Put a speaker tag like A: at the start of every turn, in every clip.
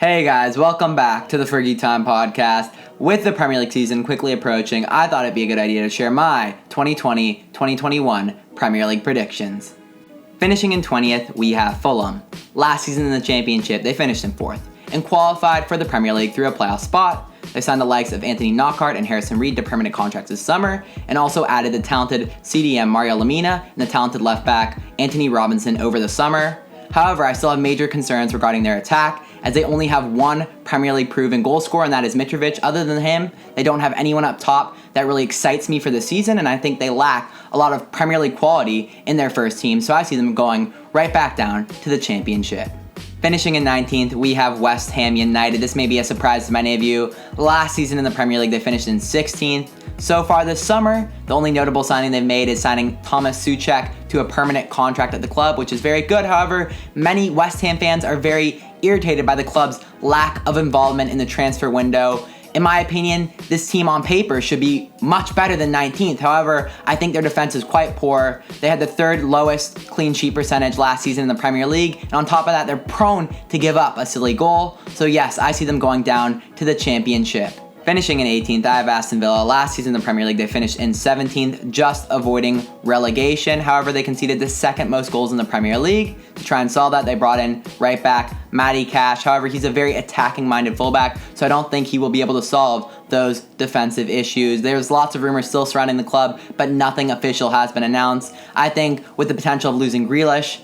A: Hey guys, welcome back to the Fergie Time podcast. With the Premier League season quickly approaching, I thought it'd be a good idea to share my 2020-2021 Premier League predictions. Finishing in 20th, we have Fulham. Last season in the Championship, they finished in 4th and qualified for the Premier League through a playoff spot. They signed the likes of Anthony Knockaert and Harrison Reed to permanent contracts this summer, and also added the talented CDM Mario Lemina and the talented left back Anthony Robinson over the summer. However, I still have major concerns regarding their attack, as they only have one Premier League proven goal scorer, and that is Mitrovic. Other than him, they don't have anyone up top that really excites me for the season, and I think they lack a lot of Premier League quality in their first team, so I see them going right back down to the Championship. Finishing in 19th, we have West Ham United. This may be a surprise to many of you. Last season in the Premier League, they finished in 16th. So far this summer, the only notable signing they've made is signing Thomas Souček to a permanent contract at the club, which is very good. However, many West Ham fans are very irritated by the club's lack of involvement in the transfer window. In my opinion, this team on paper should be much better than 19th. However, I think their defense is quite poor. They had the third lowest clean sheet percentage last season in the Premier League. And on top of that, they're prone to give up a silly goal. So yes, I see them going down to the Championship. Finishing in 18th, I have Aston Villa. Last season in the Premier League, they finished in 17th, just avoiding relegation. However, they conceded the second most goals in the Premier League. To try and solve that, they brought in right back Matty Cash. However, he's a very attacking-minded fullback, so I don't think he will be able to solve those defensive issues. There's lots of rumors still surrounding the club, but nothing official has been announced. I think with the potential of losing Grealish,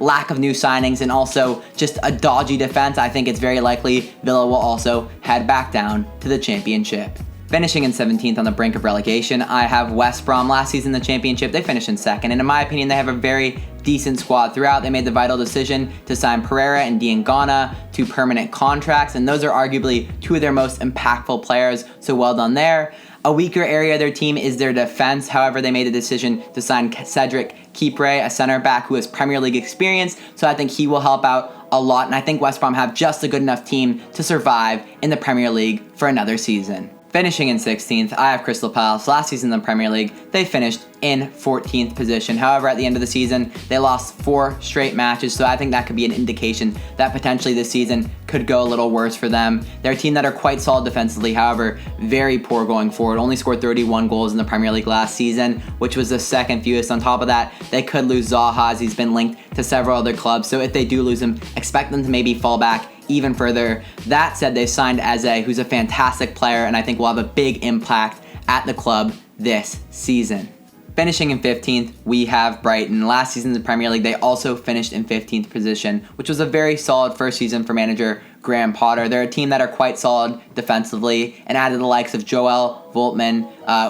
A: lack of new signings, and also just a dodgy defense, I think it's very likely Villa will also head back down to the Championship. Finishing in 17th on the brink of relegation, I have West Brom. Last season in the Championship, they finished in 2nd, and in my opinion, they have a very decent squad throughout. They made the vital decision to sign Pereira and Diangana to permanent contracts, and those are arguably two of their most impactful players, so well done there. A weaker area of their team is their defense. However, they made a decision to sign Cedric Kipre, a center back who has Premier League experience, so I think he will help out a lot, and I think West Brom have just a good enough team to survive in the Premier League for another season. Finishing in 16th, I have Crystal Palace. Last season in the Premier League, they finished in 14th position. However, at the end of the season, they lost 4 straight matches, so I think that could be an indication that potentially this season could go a little worse for them. They're a team that are quite solid defensively, however, very poor going forward. Only scored 31 goals in the Premier League last season, which was the second fewest. On top of that, they could lose Zaha, as he's been linked to several other clubs, so if they do lose him, expect them to maybe fall back even further. That said, they signed Eze, who's a fantastic player, and I think will have a big impact at the club this season. Finishing in 15th, we have Brighton. Last season in the Premier League, they also finished in 15th position, which was a very solid first season for manager Graham Potter. They're a team that are quite solid defensively and added the likes of Joel Voltman,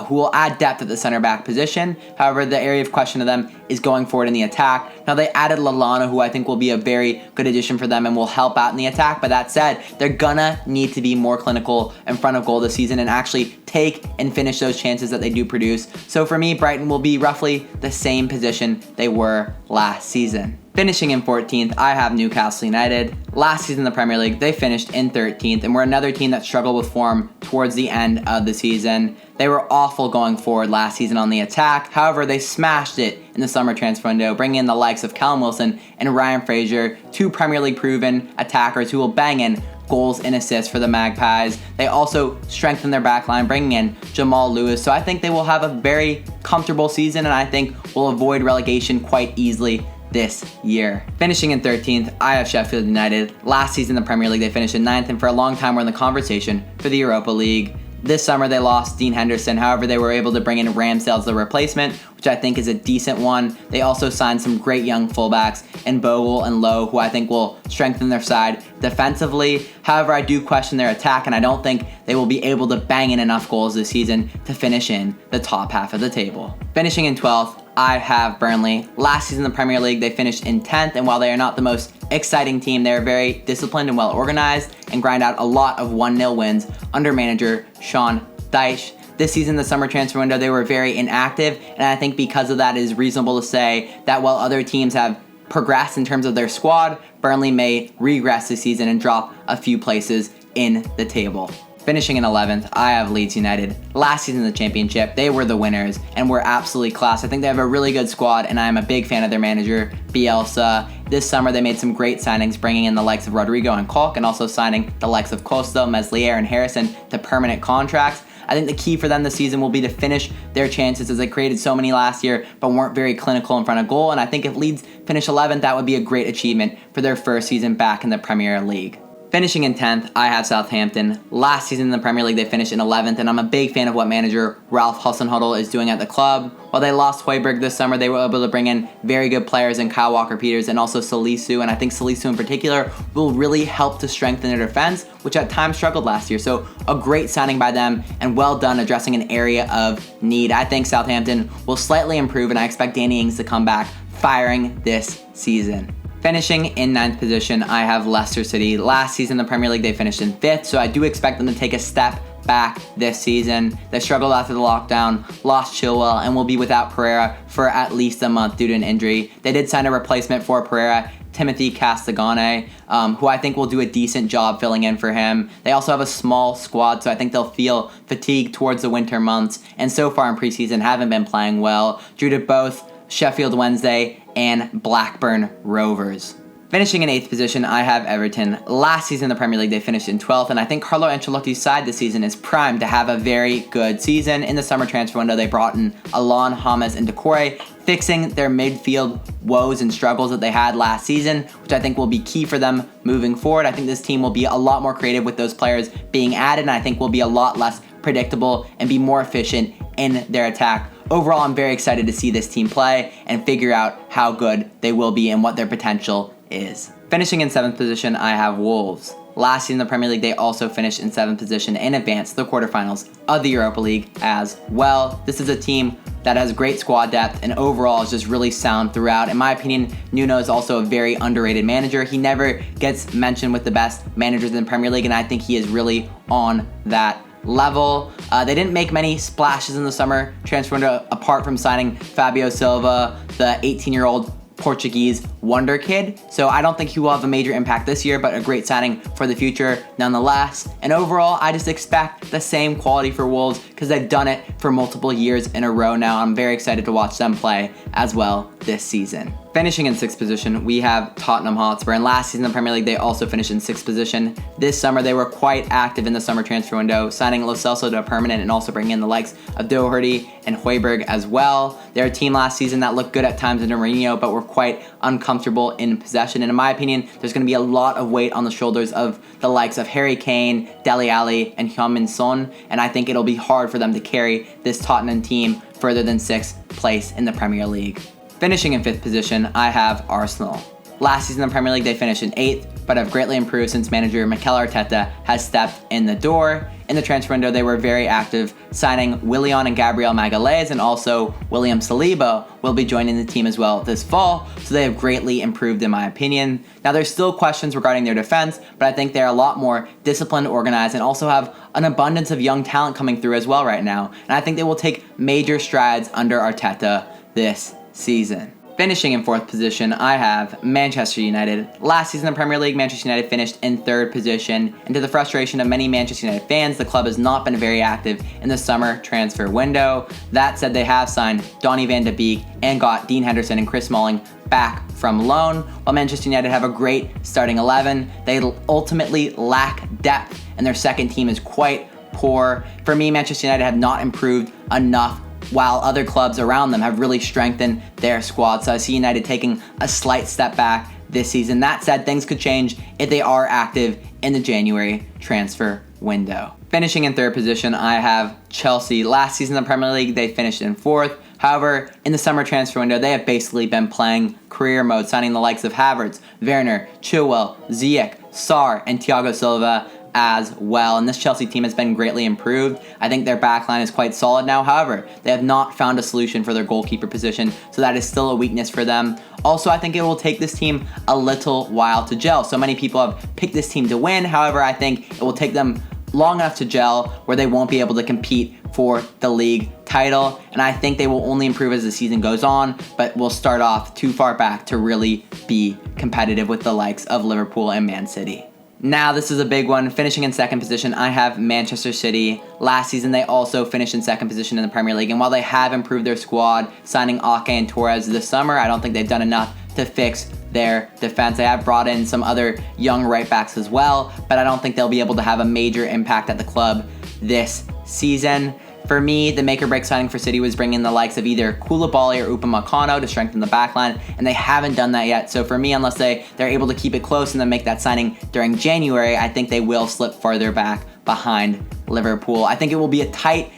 A: who will add depth at the center back position. However, the area of question to them is going forward in the attack. Now, they added Lallana, who I think will be a very good addition for them and will help out in the attack. But that said, they're gonna need to be more clinical in front of goal this season and actually take and finish those chances that they do produce. So for me, Brighton will be roughly the same position they were last season. Finishing in 14th, I have Newcastle United. Last season in the Premier League, they finished in 13th and were another team that struggled with form towards the end of the season. They were awful going forward last season on the attack. However, they smashed it in the summer transfer window, bringing in the likes of Callum Wilson and Ryan Fraser, two Premier League proven attackers who will bang in goals and assists for the Magpies. They also strengthened their backline, bringing in Jamal Lewis. So I think they will have a very comfortable season, and I think will avoid relegation quite easily this year. Finishing in 13th, I have Sheffield United. Last season in the Premier League, they finished in 9th, and for a long time were in the conversation for the Europa League. This summer, they lost Dean Henderson. However, they were able to bring in Ramsdale as the replacement, which I think is a decent one. They also signed some great young fullbacks in Bogle and Lowe, who I think will strengthen their side defensively. However, I do question their attack, and I don't think they will be able to bang in enough goals this season to finish in the top half of the table. Finishing in 12th, I have Burnley. Last season in the Premier League, they finished in 10th, and while they are not the most exciting team, they are very disciplined and well organized and grind out a lot of 1-0 wins under manager Sean Dyche. This season, the summer transfer window, they were very inactive, and I think because of that, it is reasonable to say that while other teams have progressed in terms of their squad, Burnley may regress this season and drop a few places in the table. Finishing in 11th, I have Leeds United. Last season in the championship, they were the winners and were absolutely class. I think they have a really good squad, and I am a big fan of their manager, Bielsa. This summer, they made some great signings, bringing in the likes of Rodrigo and Koch, and also signing the likes of Costa, Meslier, and Harrison to permanent contracts. I think the key for them this season will be to finish their chances, as they created so many last year but weren't very clinical in front of goal. And I think if Leeds finish 11th, that would be a great achievement for their first season back in the Premier League. Finishing in 10th, I have Southampton. Last season in the Premier League, they finished in 11th, and I'm a big fan of what manager Ralph Hasenhüttl is doing at the club. While they lost Højbjerg this summer, they were able to bring in very good players in Kyle Walker-Peters and also Salisu, and I think Salisu in particular will really help to strengthen their defense, which at times struggled last year. So a great signing by them, and well done addressing an area of need. I think Southampton will slightly improve, and I expect Danny Ings to come back firing this season. Finishing in 9th position, I have Leicester City. Last season in the Premier League, they finished in 5th, so I do expect them to take a step back this season. They struggled after the lockdown, lost Chilwell, and will be without Pereira for at least a month due to an injury. They did sign a replacement for Pereira, Timothy Castagnone, who I think will do a decent job filling in for him. They also have a small squad, so I think they'll feel fatigued towards the winter months, and so far in preseason haven't been playing well due to both Sheffield Wednesday and Blackburn Rovers. Finishing in 8th position, I have Everton. Last season in the Premier League, they finished in 12th, and I think Carlo Ancelotti's side this season is primed to have a very good season. In the summer transfer window, they brought in Alon, James, and Decore, fixing their midfield woes and struggles that they had last season, which I think will be key for them moving forward. I think this team will be a lot more creative with those players being added, and I think will be a lot less predictable and be more efficient in their attack. Overall, I'm very excited to see this team play and figure out how good they will be and what their potential is. Finishing in 7th position, I have Wolves. Last season in the Premier League, they also finished in 7th position and advanced to the quarterfinals of the Europa League as well. This is a team that has great squad depth and overall is just really sound throughout. In my opinion, Nuno is also a very underrated manager. He never gets mentioned with the best managers in the Premier League, and I think he is really on that level. They didn't make many splashes in the summer transfer window apart from signing Fabio Silva, the 18-year-old Portuguese wonder kid. So I don't think he will have a major impact this year, but a great signing for the future nonetheless. And overall, I just expect the same quality for Wolves because they've done it for multiple years in a row now. I'm very excited to watch them play as well this season. Finishing in 6th position, we have Tottenham Hotspur. And last season in the Premier League, they also finished in 6th position. This summer, they were quite active in the summer transfer window, signing Lo Celso to a permanent and also bringing in the likes of Doherty and Højbjerg as well. They're a team last season that looked good at times under Mourinho, but were quite uncomfortable in possession. And in my opinion, there's going to be a lot of weight on the shoulders of the likes of Harry Kane, Dele Alli, and Heung-min Son. And I think it'll be hard for them to carry this Tottenham team further than 6th place in the Premier League. Finishing in 5th position, I have Arsenal. Last season in the Premier League, they finished in 8th, but have greatly improved since manager Mikel Arteta has stepped in the door. In the transfer window, they were very active, signing Willian and Gabriel Magalhaes, and also William Saliba will be joining the team as well this fall, so they have greatly improved in my opinion. Now, there's still questions regarding their defense, but I think they're a lot more disciplined, organized, and also have an abundance of young talent coming through as well right now, and I think they will take major strides under Arteta this season. Finishing in 4th position, I have Manchester United. Last season in the Premier League, Manchester United finished in 3rd position, and to the frustration of many Manchester United fans, the club has not been very active in the summer transfer window. That said, they have signed Donny van de Beek and got Dean Henderson and Chris Smalling back from loan. While Manchester United have a great starting 11, they ultimately lack depth, and their second team is quite poor. For me, Manchester United have not improved enough, while other clubs around them have really strengthened their squad. So I see United taking a slight step back this season. That said, things could change if they are active in the January transfer window. Finishing in 3rd position, I have Chelsea. Last season in the Premier League, they finished in 4th. However, in the summer transfer window, they have basically been playing career mode, signing the likes of Havertz, Werner, Chilwell, Ziyech, Sarr, and Thiago Silva as well, and this Chelsea team has been greatly improved. I think their backline is quite solid now. However, they have not found a solution for their goalkeeper position, so that is still a weakness for them. Also, I think it will take this team a little while to gel. So many people have picked this team to win. However, I think it will take them long enough to gel where they won't be able to compete for the league title, and I think they will only improve as the season goes on, but will start off too far back to really be competitive with the likes of Liverpool and Man City. Now, this is a big one. Finishing in second position, I have Manchester City. Last season, they also finished in second position in the Premier League. And while they have improved their squad, signing Ake and Torres this summer, I don't think they've done enough to fix their defense. They have brought in some other young right backs as well, but I don't think they'll be able to have a major impact at the club this season. For me, the make-or-break signing for City was bringing the likes of either Koulibaly or Upamecano to strengthen the backline, and they haven't done that yet. So for me, unless they're able to keep it close and then make that signing during January, I think they will slip farther back behind Liverpool. I think it will be a tight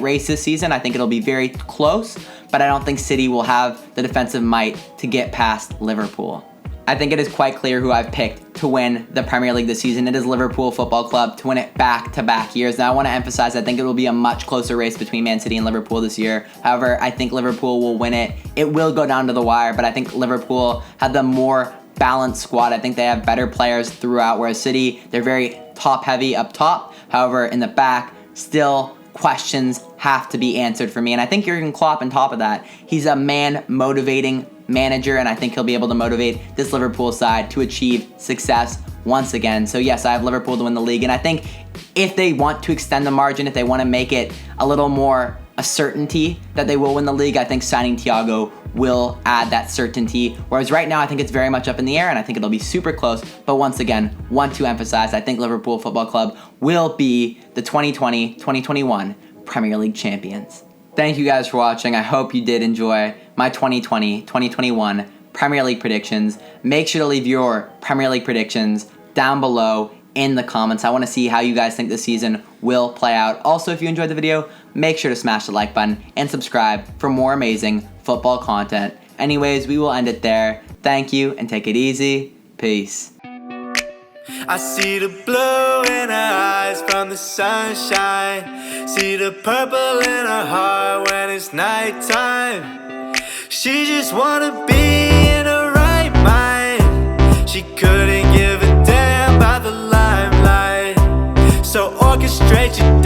A: race this season. I think it'll be very close, but I don't think City will have the defensive might to get past Liverpool. I think it is quite clear who I've picked to win the Premier League this season. It is Liverpool Football Club to win it back-to-back years. Now, I want to emphasize, I think it will be a much closer race between Man City and Liverpool this year. However, I think Liverpool will win it. It will go down to the wire, but I think Liverpool had the more balanced squad. I think they have better players throughout, whereas City, they're very top-heavy up top. However, in the back, still questions have to be answered for me. And I think Jurgen Klopp, on top of that, he's a man-motivating manager, and I think he'll be able to motivate this Liverpool side to achieve success once again. So yes, I have Liverpool to win the league, and I think if they want to extend the margin, if they want to make it a little more a certainty that they will win the league, I think signing Thiago will add that certainty. Whereas right now, I think it's very much up in the air, and I think it'll be super close. But once again, want to emphasize, I think Liverpool Football Club will be the 2020-2021 Premier League champions. Thank you guys for watching. I hope you did enjoy my 2020-2021 Premier League predictions. Make sure to leave your Premier League predictions down below in the comments. I want to see how you guys think the season will play out. Also, if you enjoyed the video, make sure to smash the like button and subscribe for more amazing football content. Anyways, we will end it there. Thank you and take it easy. Peace.
B: I see the blue in her eyes from the sunshine. See the purple in her heart when it's nighttime. She just wanna be in her right mind. She couldn't give a damn about the limelight. So orchestrate you down.